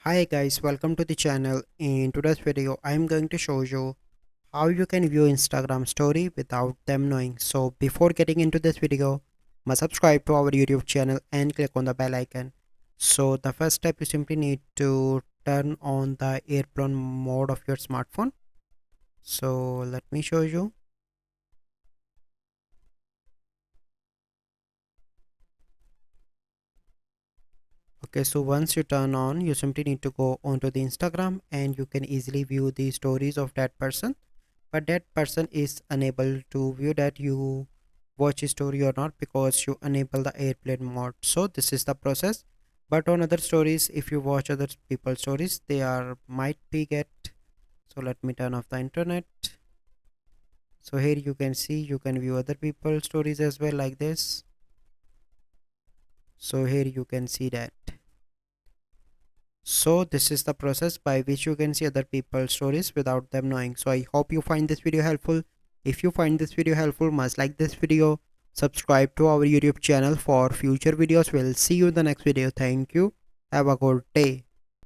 Hi guys, welcome to the channel. In today's video, I'm going to show you how you can view Instagram story without them knowing. So before getting into this video, must subscribe to our YouTube channel and click on the bell icon. So the first step, you simply need to turn on the airplane mode of your smartphone. So let me show you. Okay, so once you turn on, you simply need to go onto the Instagram and you can easily view the stories of that person, but that person is unable to view that you watch a story or not because you enable the airplane mode. So this is the process. But on other stories, if you watch other people's stories, they are might be get. So let me turn off the internet. So here you can see, you can view other people's stories as well, like this. So here you can see that. So this is the process by which you can see other people's stories without them knowing. So I hope you find this video helpful. If you find this video helpful, must like this video, subscribe to our YouTube channel for future videos. We'll see you in the next video. Thank you. Have a good day.